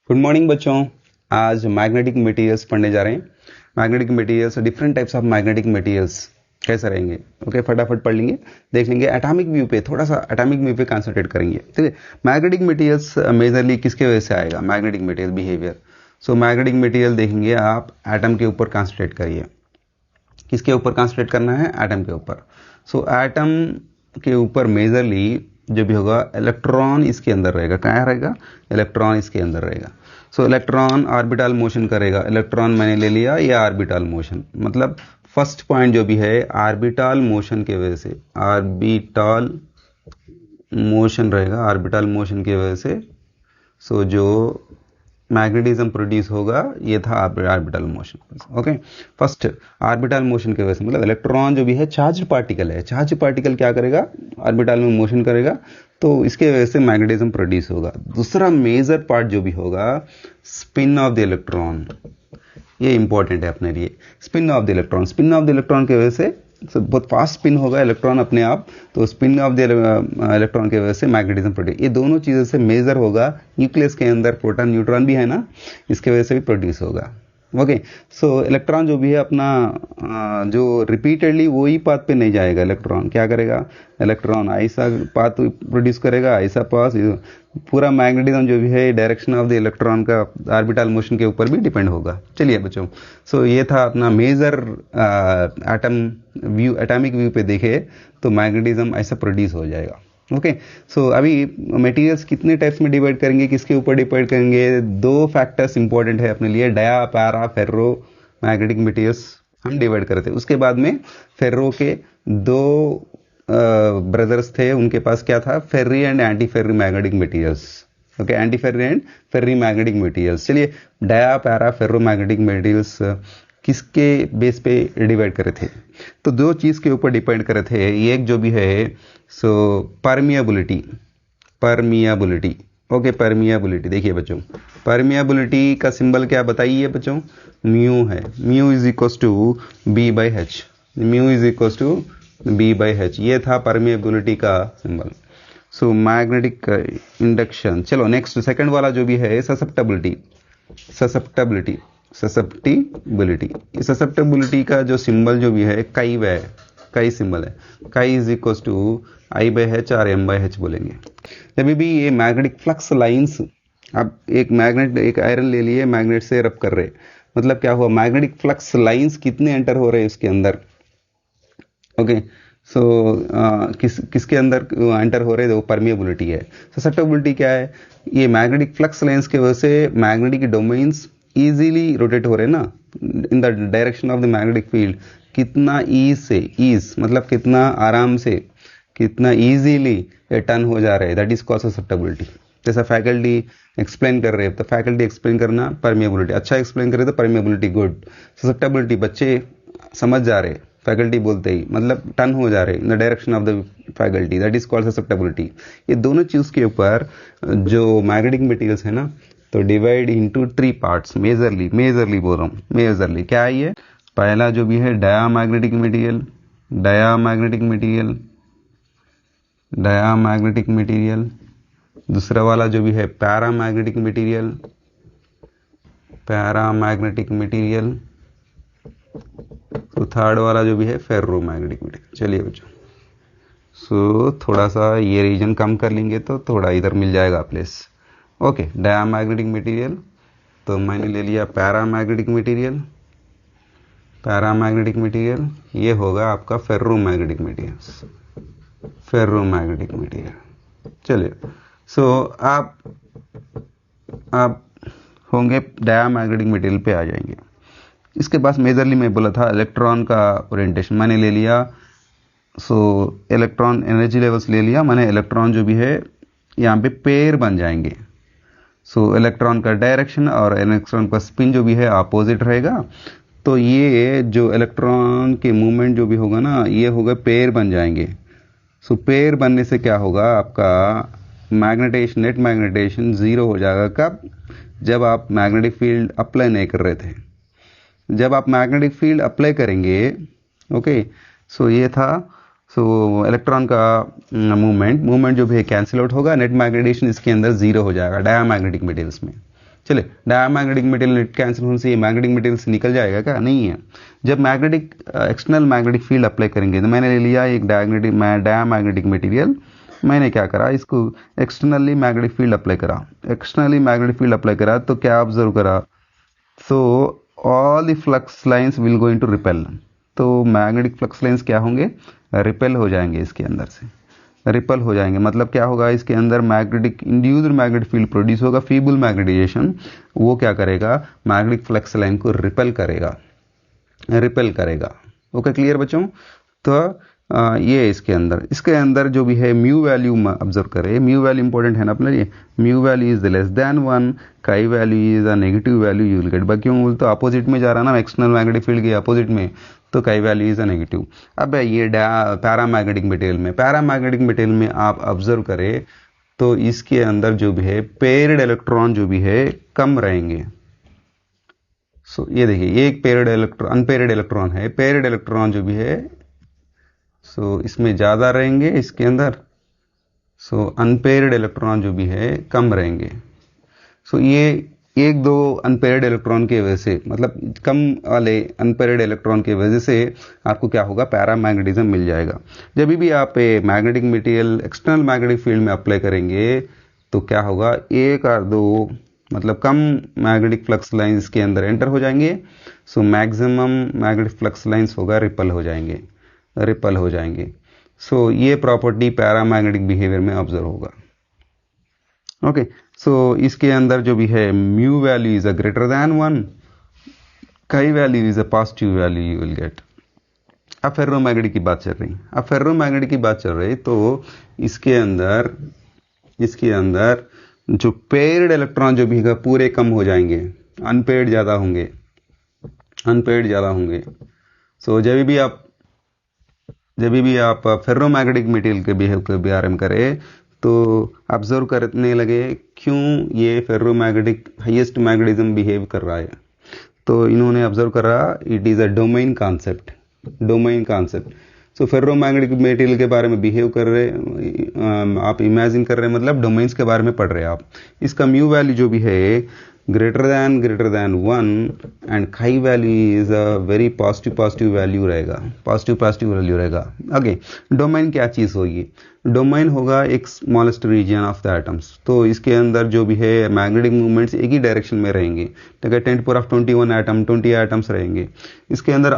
Good morning बच्चों। आज magnetic materials पढ़ने जा रहे हैं। Magnetic materials, different types of magnetic materials कैसे रहेंगे। ओके, फटाफट पढ़ लेंगे, देख लेंगे। एटॉमिक व्यू पे थोड़ा सा एटॉमिक व्यू पे कंसंट्रेट करेंगे। ठीक है, मैग्नेटिक मटेरियल्स मेजरली किसके वजह से आएगा, magnetic material behaviour. So magnetic material देखेंगे आप, एटम के ऊपर कंसंट्रेट करिए। किसके ऊपर कंसंट्रेट करना है, एटम के ऊपर। सो एटम के ऊपर मेजरली जो भी होगा, इलेक्ट्रॉन इसके अंदर रहेगा। क्या रहेगा, इलेक्ट्रॉन इसके अंदर रहेगा। सो इलेक्ट्रॉन ऑर्बिटल मोशन करेगा। इलेक्ट्रॉन मैंने ले लिया, ये ऑर्बिटल मोशन, मतलब फर्स्ट पॉइंट जो भी है ऑर्बिटल मोशन के वजह से, ऑर्बिटल मोशन रहेगा, ऑर्बिटल मोशन की वजह से। सो जो मैग्नेटिज्म प्रोड्यूस होगा ये था orbital motion. Okay, first orbital motion की वजह से, मतलब इलेक्ट्रॉन जो भी है चार्ज पार्टिकल है, चार्ज पार्टिकल क्या करेगा, ऑर्बिटल में मोशन करेगा, तो इसके वजह से मैग्नेटिज्म प्रोड्यूस होगा। दूसरा मेजर पार्ट जो भी होगा, स्पिन ऑफ द इलेक्ट्रॉन, ये इंपॉर्टेंट है अपने लिए। Spin off the electron, spin off the electron की वजह से बहुत फास्ट स्पिन होगा इलेक्ट्रॉन अपने आप, तो स्पिन ऑफ द इलेक्ट्रॉन की वजह से मैग्नेटिज्म प्रोड्यूस, ये दोनों चीज़ों से मेजर होगा। न्यूक्लियस के अंदर प्रोटॉन न्यूट्रॉन भी है ना, इसके वजह से भी प्रोड्यूस होगा। ओके, सो इलेक्ट्रॉन जो भी है अपना जो रिपीटेडली वही पाथ पे नहीं जाएगा। इलेक्ट्रॉन क्या करेगा, इलेक्ट्रॉन ऐसा पाथ प्रोड्यूस करेगा, ऐसा पाथ। पूरा मैग्नेटिज्म जो भी है डायरेक्शन ऑफ द इलेक्ट्रॉन का ऑर्बिटल मोशन के ऊपर भी डिपेंड होगा। चलिए बच्चों, सो ये था अपना major atom view, atomic view पे देखे तो मैग्नेटिज्म ऐसा प्रोड्यूस हो जाएगा। ओके, सो अभी मटेरियल्स कितने टाइप्स में डिवाइड करेंगे, किसके ऊपर डिवाइड करेंगे, दो फैक्टर्स इंपॉर्टेंट है अपने लिए, dia, para, ferro magnetic materials हम डिवाइड करते हैं। उसके बाद में फेर्रो के दो ब्रदर्स थे, उनके पास क्या था, ferri and anti ferri magnetic materials. Okay, anti ferri and ferri magnetic materials. चलिए, dia, para, ferro magnetic materials किसके बेस पे डिवाइड करे थे, तो दो चीज़ के ऊपर डिपेंड करे थे। एक जो भी है सो परमिएबिलिटी, परमिएबिलिटी। ओके, परमिएबिलिटी देखिए बच्चों, परमिएबिलिटी का सिंबल क्या बताइए बच्चों, म्यू है। Mu is equal to B by H, mu is equal to B by H, ये था परमिएबिलिटी का सिंबल। So magnetic induction. चलो नेक्स्ट, सेकंड वाला जो भी है ससेप्टेबिलिटी, ससेप्टेबिलिटी, ससेप्टिबिलिटी। ससेप्टेबिलिटी का जो सिंबल जो भी है कई वे, कई सिंबल है, chi is equal to I by H और एम बाई एच बोलेंगे। जब भी ये मैग्नेटिक फ्लक्स लाइंस, अब एक मैग्नेट, एक आयरन ले लिए, मैग्नेट से रब कर रहे, मतलब क्या हुआ, मैग्नेटिक फ्लक्स लाइंस कितने एंटर हो रहे हैं उसके अंदर। ओके, सो किसके अंदर एंटर हो रहे हैं, वो परमिएबिलिटी है। ससेप्टेबिलिटी क्या है, ये मैग्नेटिक फ्लक्स लाइंस की वजह से मैग्नेटिक डोमेन्स इजीली रोटेट हो रहे हैं ना in the direction of the magnetic field. कितना ईज से, ईज मतलब कितना आराम से, कितना इजीली ये टर्न हो जा रहे हैं, दैट इज कॉल्ड ससेप्टेबिलिटी। जैसा फैकल्टी एक्सप्लेन कर रहे हैं, तो फैकल्टी एक्सप्लेन करना, परमिएबिलिटी अच्छा एक्सप्लेन कर रहे तो परमिएबिलिटी गुड। ससेप्टेबिलिटी बच्चे समझ जा रहे, फैकल्टी बोलते ही मतलब टर्न हो जा रहे in the direction of the faculty, that is called susceptibility. ये दोनों चीज़ के ऊपर जो मैग्नेटिक मटेरियल्स है ना, तो divide into three parts majorly, majorly बोल रहा हूँ, मेजरली क्या है ये। पहला जो भी है diamagnetic material, diamagnetic material, diamagnetic material. दूसरा वाला जो भी है पैरामैग्नेटिक मटेरियल, पैरामैग्नेटिक मटेरियल। तो थर्ड वाला जो भी है फेर्रोमैग्नेटिक मटेरियल। चलिए बच्चों, सो थोड़ा सा ये रीजन कम कर लेंगे तो थोड़ा इधर मिल जाएगा प्लेस। ओके, डायामैग्नेटिक मटेरियल, तो मैंने ले लिया पैरामैग्नेटिक मटेरियल, पैरामैग्नेटिक मटेरियल। ये होगा आपका फेर्रोमैग्नेटिक मटेरियल, फेर्रोमैग्नेटिक मटेरियल। चलिए, सो आप होंगे डायामैग्नेटिक मटेरियल पे आ जाएंगे। इसके पास मेजरली मैं बोला था इलेक्ट्रॉन का ओरिएंटेशन मैंने ले लिया। सो इलेक्ट्रॉन एनर्जी लेवल्स ले लिया मैंने, इलेक्ट्रॉन जो भी है यहाँ पे पेयर बन जाएंगे। सो इलेक्ट्रॉन का डायरेक्शन और इलेक्ट्रॉन का स्पिन जो भी है अपोजिट रहेगा, तो ये जो इलेक्ट्रॉन के मूवमेंट जो भी होगा ना, ये होगा पेयर बन जाएंगे। सो पेयर बनने से क्या होगा, आपका मैग्नेटेशन, नेट मैग्नेटेशन जीरो हो जाएगा। कब, जब आप मैग्नेटिक फील्ड अप्लाई नहीं कर रहे थे। जब आप मैग्नेटिक फील्ड अप्लाई करेंगे, ओके, सो ये था, सो इलेक्ट्रॉन का मूवमेंट जो भी है कैंसिल आउट होगा, नेट मैग्नेटेशन इसके अंदर जीरो हो जाएगा डायामैग्नेटिक मटेरियल्स में। चले, डायमैग्नेटिक मटेरियल नेट कैंसिल होने से ये मैग्नेटिक मटेरियल से निकल जाएगा क्या? नहीं है। जब magnetic external magnetic field apply करेंगे, तो मैंने ले लिया एक डायमैग्नेटिक मटेरियल, मैंने क्या करा, इसको एक्सटर्नली मैग्नेटिक फील्ड अप्लाई करा। एक्सटर्नली मैग्नेटिक फील्ड अप्लाई करा तो क्या ऑब्जर्व करा, so all the flux lines will going to repel. तो मैग्नेटिक फ्लक्स लाइंस क्या होंगे, रिपेल हो जाएंगे, इसके अंदर से रिपल हो जाएंगे। मतलब क्या होगा, इसके अंदर magnetic induced magnetic field produce होगा, फीबल मैग्नेटाइजेशन, वो क्या करेगा, मैग्नेटिक फ्लक्स लाइन को रिपेल करेगा। ओके, क्लियर बच्चों? तो ये इसके अंदर जो भी है म्यू वैल्यू ऑब्जर्व करें। म्यू वैल्यू इंपॉर्टेंट है ना अपने लिए। Mu value is less than 1, काई value is a negative value you will get. बाकी क्यों बोलते, अपोजिट में जा रहा ना, एक्सटर्नल मैग्नेटिक फील्ड के अपोजिट में, तो काई वैल्यू इज अ नेगेटिव। अब ये पैरामैग्नेटिक मटेरियल में आप ऑब्जर्व करें तो इसके अंदर जो भी है पेयर्ड इलेक्ट्रॉन जो भी है कम रहेंगे। सो ये देखिए, एक अनपेयर्ड इलेक्ट्रॉन है, पेयर्ड इलेक्ट्रॉन जो भी है सो इसमें ज्यादा रहेंगे इसके अंदर। सो अनपेयर्ड इलेक्ट्रॉन जो भी है कम रहेंगे। सो ये एक दो अनपेयर्ड इलेक्ट्रॉन की वजह से, मतलब कम वाले अनपेयर्ड इलेक्ट्रॉन की वजह से आपको क्या होगा, पैरामैग्नेटिज्म मिल जाएगा। जब भी आप magnetic material external magnetic field में अप्लाई करेंगे तो क्या होगा, एक और दो मतलब कम मैग्नेटिक फ्लक्स लाइंस के अंदर एंटर हो जाएंगे। So maximum magnetic flux lines होगा रिपल हो जाएंगे। सो ये प्रॉपर्टी पैरामैग्नेटिक बिहेवियर में ऑब्जर्व होगा। ओके, सो इसके अंदर जो भी है mu value is a greater than 1, काई value is a positive value you will get. अब फेरोमैग्नेटिक की बात चल रही, तो इसके अंदर जो पेयर्ड इलेक्ट्रॉन जो भी है पूरे कम हो जाएंगे, अनपेयर्ड ज्यादा होंगे। सो जब भी आप फेरोमैग्नेटिक मटेरियल के बिहेव के बारे में करें तो ऑब्जर्व करने लगे क्यों ये फेरोमैग्नेटिक हाईएस्ट मैग्नेटिज्म बिहेव कर रहा है। तो इन्होंने ऑब्जर्व करा it is a domain concept. So ferromagnetic material के बारे में बिहेव कर रहे, आप इमेजिन कर रहे हैं, मतलब डोमेन्स के बारे में पढ़ रहे हैं आप। इसका म्यू वैल्यू जो भी है greater than 1 and chi value is a very positive value रहेगा। ओके, डोमेन क्या चीज होगी, डोमेन होगा एक smallest region of the atoms. तो इसके अंदर जो भी है मैग्नेटिक मूवमेंट्स एक ही डायरेक्शन में रहेंगे, ठीक है, 10⁻21 एटम्स रहेंगे इसके अंदर।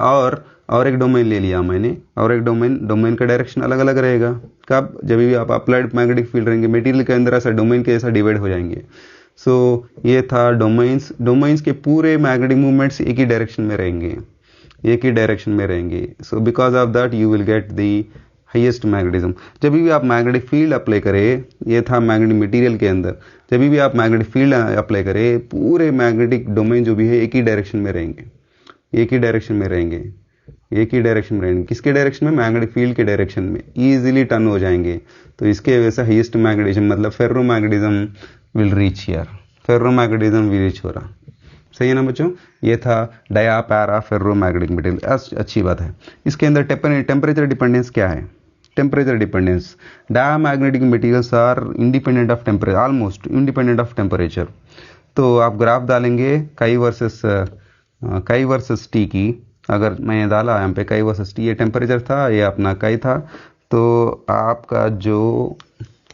और एक डोमेन ले लिया मैंने, और एक डोमेन का डायरेक्शन अलग अलग रहेगा। कब, जब भी आप अप्लाइड मैग्नेटिक फील्ड रहेंगे मटेरियल के अंदर ऐसा डोमेन के ऐसा डिवाइड हो जाएंगे। सो ये था डोमेन्स के पूरे मैग्नेटिक मूवमेंट्स एक ही डायरेक्शन में रहेंगे। So because of that you will get the highest magnetism. जब भी आप मैग्नेटिक फील्ड अप्लाई करें, ये था मैग्नेटिक मटेरियल के अंदर, जब भी आप मैग्नेटिक फील्ड अप्लाई करें पूरे मैग्नेटिक डोमेन जो भी है एक ही डायरेक्शन में रहेंगे। किसके डायरेक्शन में, मैग्नेटिक फील्ड के डायरेक्शन में इजीली टर्न हो जाएंगे। तो इसके वजह से हाईएस्ट मैग्नेटिज्म मतलब फेरोमैग्नेटिज्म विल रीच हो रहा। सही है ना बच्चों? ये था डाया पैरा फेरोमैग्नेटिक मटेरियल। अच्छी बात है। इसके अंदर टेम्परेचर डिपेंडेंस क्या है? Diamagnetic materials are independent of temperature, almost independent of temperature. तो आप ग्राफ डालेंगे काई वर्सेस टी की। अगर मैंने डाला यहाँ पे काई वर्सेस टी, ये टेम्परेचर था, ये अपना काई था, तो आपका जो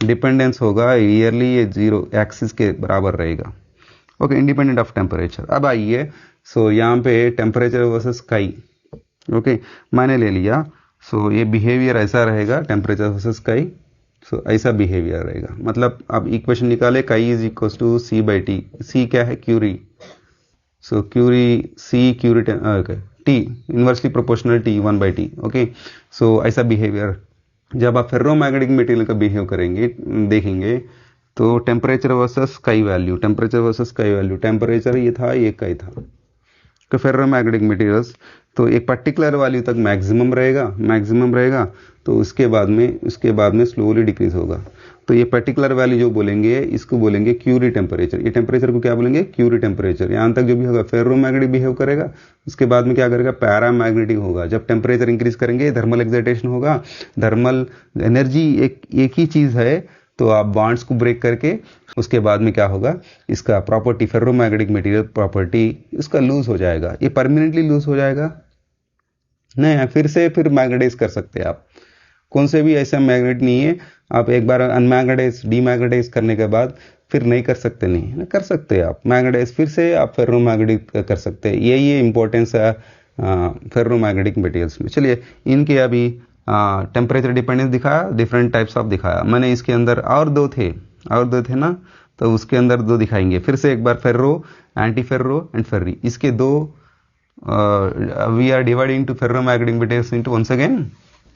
डिपेंडेंस होगा ईयरली ये 0 एक्सिस के बराबर रहेगा। Okay, independent of temperature. अब आइए, सो यहाँ पे टेम्परेचर वर्सेस काई, ओके मैंने ले लिया। सो ये बिहेवियर ऐसा रहेगा, टेम्परेचर वर्सेस काई, सो ऐसा बिहेवियर रहेगा। मतलब आप इक्वेशन निकाले, काई is equal to C/T। C क्या है, Curie. So Curie T inversely proportional T 1/T। Okay, so ऐसा बिहेवियर जब आप फेरोमैग्नेटिक मटेरियल का बिहेव करेंगे, देखेंगे तो टेम्परेचर वर्सेस काई वैल्यू, टेम्परेचर ये था, ये काई था। तो फेरोमैग्नेटिक मटेरियल्स तो एक पर्टिकुलर वैल्यू तक मैक्सिमम रहेगा, तो उसके बाद में स्लोली डिक्रीज होगा। तो ये पर्टिकुलर वैल्यू जो बोलेंगे इसको बोलेंगे क्यूरी टेम्परेचर। ये टेम्परेचर को क्या बोलेंगे, क्यूरी टेम्परेचर। यहाँ तक जो भी होगा फेरोमैग्नेटिक बिहेव करेगा, उसके बाद में क्या करेगा, पैरामैग्नेटिक होगा। जब टेम्परेचर इंक्रीज करेंगे थर्मल एक्साइटेशन होगा। थर्मल एनर्जी एक ही चीज है, तो आप बॉन्ड्स को ब्रेक करके उसके बाद में क्या होगा, इसका प्रॉपर्टी, फेर्रोमैग्नेटिक मटेरियल प्रॉपर्टी इसका लूज हो जाएगा। ये परमानेंटली लूज हो जाएगा नहीं, फिर मैग्नेटाइज कर सकते हैं आप। कौन से भी ऐसा मैग्नेट नहीं है आप एक बार अनमैग्नेटाइज डीमैग्नेटाइज करने के बाद फिर नहीं कर सकते, नहीं कर सकते आप मैग्नेटाइज, फिर से आप फेर्रोमैग्नेटिक कर सकते हैं। यही इंपॉर्टेंस है फेर्रोमैग्नेटिक मटेरियल्स में। चलिए इनके अभी टेम्परेचर डिपेंडेंस दिखाया, डिफरेंट टाइप्स ऑफ दिखाया मैंने। इसके अंदर और दो थे ना, तो उसके अंदर दो दिखाएंगे फिर से एक बार, ferro, anti ferro and ferri. इसके दो we are dividing to ferromagnetic materials into once again.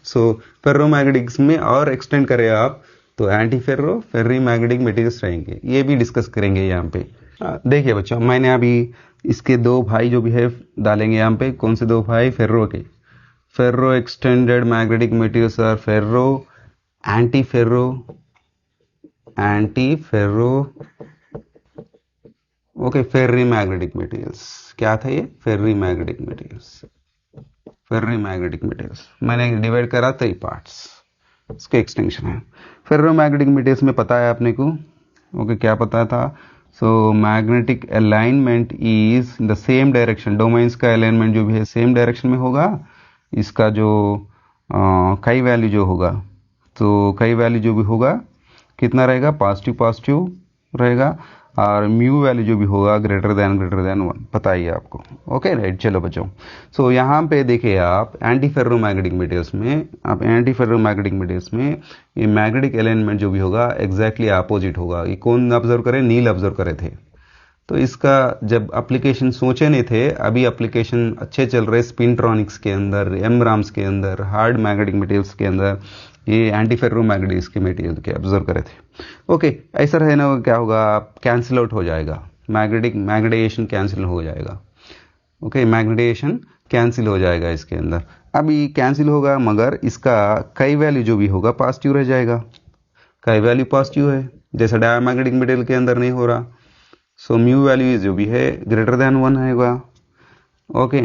So ferromagnetics में और एक्सटेंड करें आप तो anti ferro, ferri magnetic materials रहेंगे, ये भी डिस्कस करेंगे यहाँ पे। देखिए बच्चों, मैंने अभी इसके दो भाई जो भी है डालेंगे यहाँ पे। कौन से दो भाई? फेर्रो के। Ferro extended magnetic materials are ferro, anti ferro, okay, ferri magnetic materials. क्या था ये? Ferri magnetic materials. Ferri magnetic materials मैंने डिवाइड करा 3 पार्ट्स, इसके एक्सटेंशन है। फेर्रो मैग्नेटिक मटेरियल्स में पता है आपने को, ओके, क्या पता था? So magnetic alignment is in the same direction, domains का अलाइनमेंट जो भी है सेम डायरेक्शन में होगा। इसका जो काई वैल्यू जो होगा, तो काई वैल्यू जो भी होगा कितना रहेगा? पॉजिटिव रहेगा, और म्यू वैल्यू जो भी होगा ग्रेटर देन 1, पता ही है आपको। ओके राइट, चलो बच्चों। सो यहाँ पे देखिए आप एंटी फेर्रोमैग्नेटिक मटेरियल्स में, आप एंटी फेर्रोमैग्नेटिक मटेरियल्स में ये मैग्नेटिक अलाइनमेंट जो भी होगा एग्जैक्टली अपोजिट होगा। ये कौन ऑब्जर्व करे? नील ऑब्जर्व करे थे। तो इसका जब एप्लीकेशन सोचे नहीं थे, अभी एप्लीकेशन अच्छे चल रहे स्पिनट्रॉनिक्स के अंदर, एमराम्स के अंदर, हार्ड मैग्नेटिक मटेरियल्स के अंदर, ये एंटी फेर्रोमैग्नेटिक्स के मटेरियल के ऑब्जर्व करे थे। ओके, ऐसा रहे ना, क्या होगा? कैंसिल आउट हो जाएगा, मैग्नेटाइजेशन कैंसिल हो जाएगा। ओके, मैग्नेटाइजेशन कैंसिल हो जाएगा इसके अंदर। अभी कैंसिल होगा, मगर इसका काई वैल्यू जो भी होगा पॉजिटिव रह जाएगा। काई वैल्यू पॉजिटिव है, जैसा डायमैग्नेटिक मटेरियल के अंदर नहीं हो रहा। सो म्यू वैल्यू जो भी है ग्रेटर देन 1 होगा। ओके,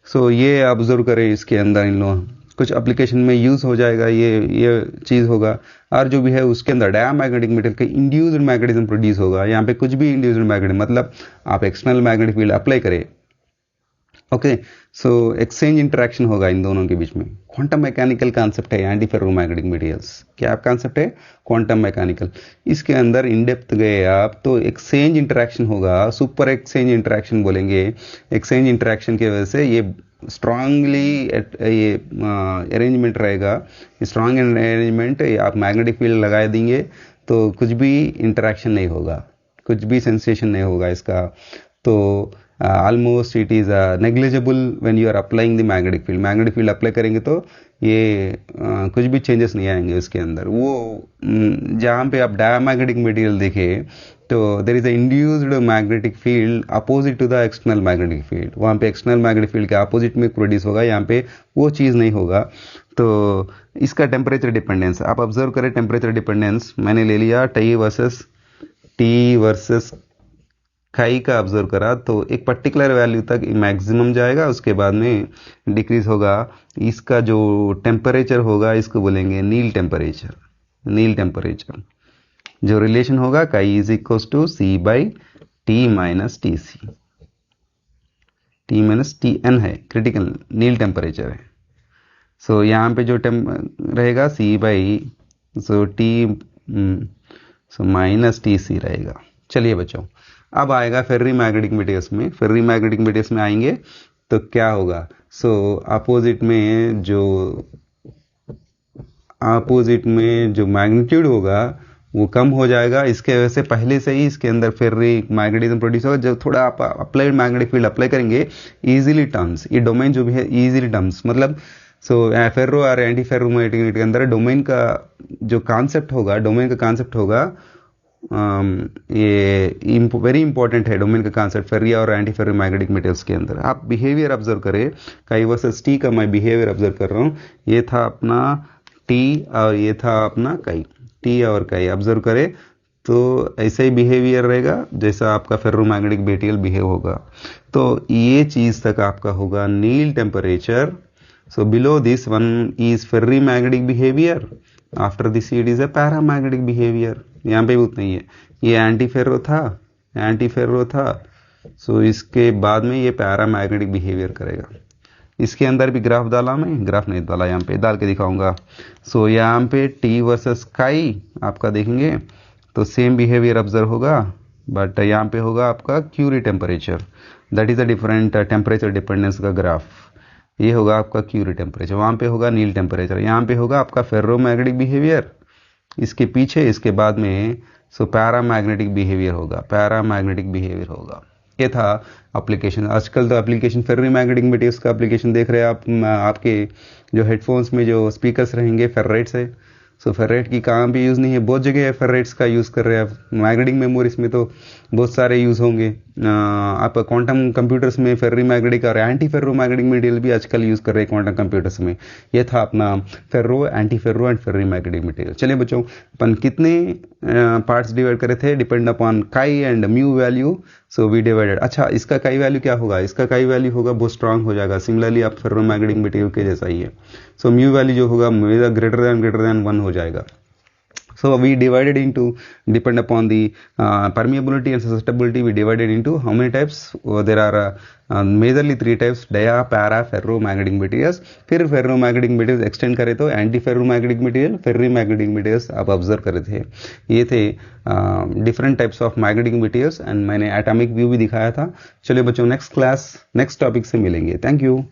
सो ये ऑब्जर्व करें इसके अंदर, इन लोग कुछ एप्लीकेशन में यूज हो जाएगा, ये चीज होगा। और जो भी है उसके अंदर डायमैग्नेटिक मटेरियल का इंड्यूस्ड मैग्नेटिज्म प्रोड्यूस होगा। यहाँ पे कुछ भी इंड्यूस्ड मैग्नेटिज्म मतलब आप एक्सटर्नल मैग्नेटिक फील्ड अप्लाई करें। ओके, सो एक्सचेंज इंटरेक्शन होगा इन दोनों के बीच में। क्वांटम मैकेनिकल कॉन्सेप्ट है एंटी फेर्रोमैग्नेटिक मटेरियल्स। क्या कॉन्सेप्ट है? Quantum mechanical. इसके अंदर इन डेप्थ गए आप तो एक्सचेंज इंटरेक्शन होगा, सुपर एक्सचेंज इंटरेक्शन बोलेंगे। एक्सचेंज इंटरेक्शन की वजह से ये स्ट्रांगली ये अरेंजमेंट रहेगा। स्ट्रांग अरेंजमेंट, आप मैग्नेटिक फील्ड लगा देंगे तो कुछ भी इंटरेक्शन नहीं होगा, कुछ भी सेंसेशन नहीं होगा इसका। तो almost it is negligible when you are applying the magnetic field. Magnetic field apply करेंगे तो ये कुछ भी चेंजेस नहीं आएंगे उसके अंदर। वो जहाँ पे आप डायमैग्नेटिक मटेरियल देखें तो there is a induced magnetic field opposite to the external magnetic field. वहाँ पे एक्सटर्नल मैग्नेटिक फील्ड के अपोजिट में प्रोड्यूस होगा, यहाँ पे वो चीज़ नहीं होगा। तो इसका टेम्परेचर डिपेंडेंस आप ऑब्जर्व करें। टेम्परेचर डिपेंडेंस मैंने ले लिया टी वर्सेस काई का ऑब्जर्व करा, तो एक पर्टिकुलर वैल्यू तक मैक्सिमम जाएगा, उसके बाद में डिक्रीज होगा। इसका जो टेम्परेचर होगा इसको बोलेंगे नील टेम्परेचर। नील टेम्परेचर जो रिलेशन होगा chi is equal to C by T minus T C. T minus T N है क्रिटिकल नील टेम्परेचर है। सो यहाँ पे जो रहेगा C by so T so minus T C रहेगा। चलिए बच्चों, अब आएगा फेर्री मैग्नेटिक मटेरियल्स में। फेर्री मैग्नेटिक मटेरियल्स में आएंगे तो क्या होगा? सो अपोजिट में जो मैग्नीट्यूड होगा वो कम हो जाएगा। इसके वजह से पहले से ही इसके अंदर फेर्री मैग्नेटिज्म प्रोड्यूस होगा। जब थोड़ा आप अप्लाइड मैग्नेटिक फील्ड अप्लाई करेंगे इजीली टर्म्स, ये डोमेन जो भी है इजीली टर्म्स मतलब सो फेर्रो और एंटी फेर्रो मैग्नेटिक के अंदर डोमेन का जो कॉन्सेप्ट होगा, ये वेरी इंपॉर्टेंट है। डोमेन का कॉन्सेप्ट फेर्री और एंटी फेर्रो मैग्नेटिक मटेरियल्स के अंदर आप बिहेवियर ऑब्जर्व करें। काई वर्सेस टी का मैं बिहेवियर ऑब्जर्व कर रहा हूँ। ये था अपना टी और ये था अपना काई। टी और काई ऑब्जर्व करें तो ऐसा ही बिहेवियर रहेगा जैसा आपका फेर्रो मैग्नेटिक मटेरियल बिहेव होगा। तो ये चीज तक आपका होगा Neel temperature. So below this one is ferri magnetic behaviour after this it is a paramagnetic behaviour, यहाँ पे भी उतना ही है। ये एंटी फेरो था, सो इसके बाद में ये पैरामैग्नेटिक बिहेवियर करेगा। इसके अंदर भी ग्राफ डाला, मैं ग्राफ नहीं डाला, यहाँ पे डाल के दिखाऊंगा। सो यहाँ पे टी वर्सेस काई आपका देखेंगे तो सेम बिहेवियर ऑब्जर्व होगा, बट यहाँ पे होगा आपका Curie temperature, that is a different temperature dependence का ग्राफ। ये होगा आपका क्यूरी टेम्परेचर, वहाँ पे होगा नील टेम्परेचर, यहाँ पे होगा आपका फेरोमैग्नेटिक बिहेवियर। इसके पीछे इसके बाद में सो पैरामैग्नेटिक बिहेवियर होगा। ये था एप्लीकेशन। आजकल तो एप्लीकेशन फेर्रोमैग्नेटिक मटेरियल्स का एप्लीकेशन देख रहे हैं आप, आपके जो हेडफोन्स में जो स्पीकर्स रहेंगे फेर्राइट से। सो फेर्राइट की कहाँ भी यूज़ नहीं है, बहुत जगह है फेर्राइट्स का यूज़ कर रहे हैं। मैग्नेटिक मेमोरीज में तो बहुत सारे यूज़ होंगे। आप क्वांटम कंप्यूटर्स में फेर्रोमैग्नेटिक और एंटी फेर्रोमैग्नेटिक मटेरियल भी आजकल यूज़ कर रहे हैं क्वांटम कंप्यूटर्स में। ये था अपना ferro, anti ferro and ferromagnetic material. चलिए बच्चों, अपन कितने पार्ट्स डिवाइड करे थे, depend upon chi and mu value, so we divided. अच्छा, इसका काई वैल्यू क्या होगा, इसका काई वैल्यू होगा बहुत स्ट्रांग हो जाएगा, सिमिलरली आप फेर्रोमैग्नेटिक मटेरियल के जैसा ही है। सो म्यू वैल्यू जो होगा ग्रेटर देन 1 हो जाएगा। So we divided into, depend upon the permeability and susceptibility, we divided into how many types? There are majorly 3 types: dia, para, ferromagnetic materials. फिर ferromagnetic materials extend करें तो anti ferromagnetic material, ferromagnetic materials आप observe करे थे। ये थे different types of magnetic materials, and मैंने atomic view भी दिखाया था। चलिए बच्चों, नेक्स्ट क्लास नेक्स्ट टॉपिक से मिलेंगे। Thank you.